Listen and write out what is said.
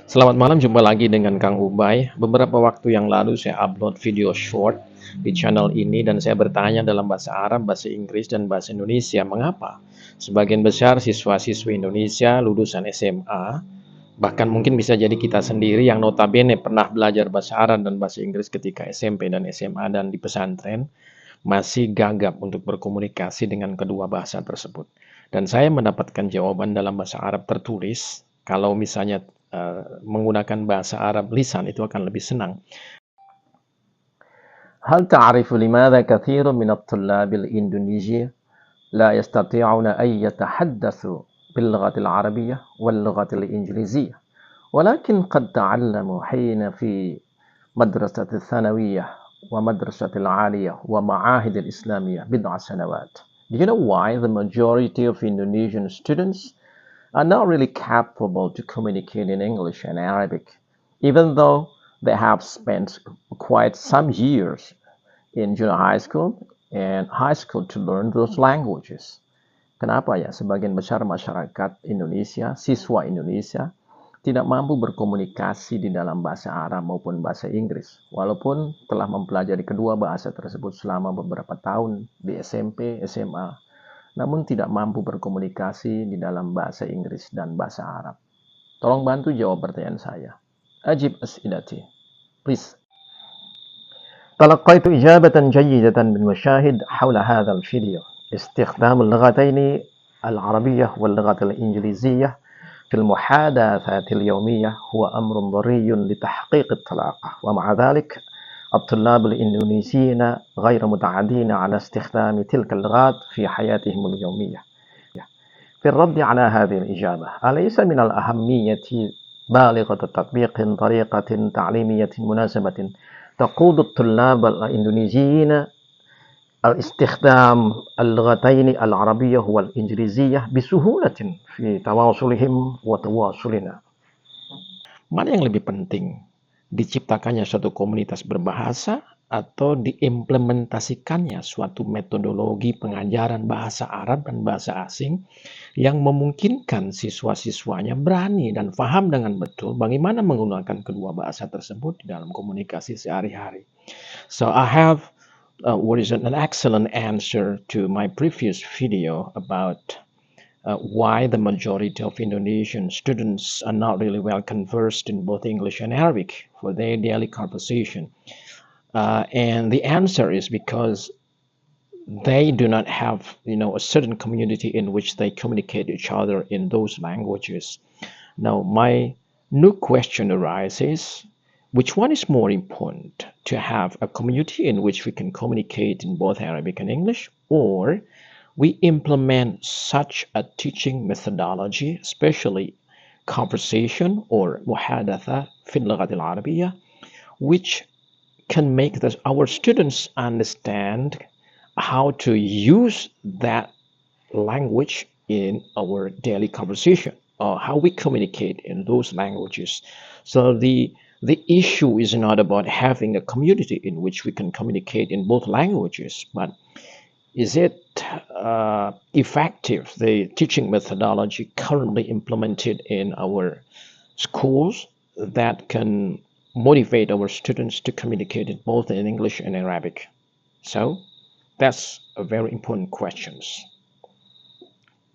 Selamat malam, jumpa lagi dengan Kang Ubay. Beberapa waktu yang lalu saya upload video short di channel ini dan saya bertanya dalam bahasa Arab, bahasa Inggris, dan bahasa Indonesia. Mengapa? Sebagian besar siswa-siswi Indonesia lulusan SMA, bahkan mungkin bisa jadi kita sendiri yang notabene pernah belajar bahasa Arab dan bahasa Inggris ketika SMP dan SMA dan di pesantren, masih gagap untuk berkomunikasi dengan kedua bahasa tersebut. Dan saya mendapatkan jawaban dalam bahasa Arab tertulis, kalau misalnya menggunakan bahasa Arab lisan itu akan lebih senang. هل تعرف لماذا كثير من الطلاب الإندونيسيين لا يستطيعون أن يتحدثوا باللغة العربية واللغة الإنجليزية، ولكن قد تعلموا حين في مدرسة الثانوية ومدرسة العالية ومعاهد الإسلامية بضع سنوات. Do you know why the majority of Indonesian students are not really capable to communicate in English and Arabic, even though they have spent quite some years in junior high school and high school to learn those languages? Kenapa ya sebagian besar masyarakat Indonesia, siswa Indonesia, tidak mampu berkomunikasi di dalam bahasa Arab maupun bahasa Inggris, walaupun telah mempelajari kedua bahasa tersebut selama beberapa tahun di SMP, SMA, namun tidak mampu berkomunikasi di dalam bahasa Inggris dan bahasa Arab. Tolong bantu jawab pertanyaan saya. Ajib as'ilati. Please. تلقيت إجابة جيدة من مشاهد حول هذا الفيديو. استخدام اللغتين العربية واللغة الإنجليزية في المحادثات اليومية هو أمر ضروري لتحقيق الطلاقة، ومع ذلك الطلاب الإندونيسيين غير متعودين على استخدام تلك اللغات في حياتهم اليومية. في الرد على هذه الإجابة، أليس من الأهمية بالغة تطبيق طريقة تعليمية مناسبة تقود الطلاب الإندونيسيين الاستخدام اللغتين العربية والإنجليزية بسهولة في تواصلهم وتواصلنا. Mana yang lebih penting? Diciptakannya suatu komunitas berbahasa atau diimplementasikannya suatu metodologi pengajaran bahasa Arab dan bahasa asing yang memungkinkan siswa-siswanya berani dan paham dengan betul bagaimana menggunakan kedua bahasa tersebut di dalam komunikasi sehari-hari. So I have what is an excellent answer to my previous video about why the majority of Indonesian students are not really well conversed in both English and Arabic for their daily conversation. And the answer is because they do not have, a certain community in which they communicate each other in those languages. Now, my new question arises, which one is more important, to have a community in which we can communicate in both Arabic and English, or we implement such a teaching methodology, especially conversation or muhadatha fi al-lughat al-arabiyya, which can make our students understand how to use that language in our daily conversation, or how we communicate in those languages. So the issue is not about having a community in which we can communicate in both languages, but is it effective, the teaching methodology currently implemented in our schools, that can motivate our students to communicate it both in English and Arabic? So that's a very important question.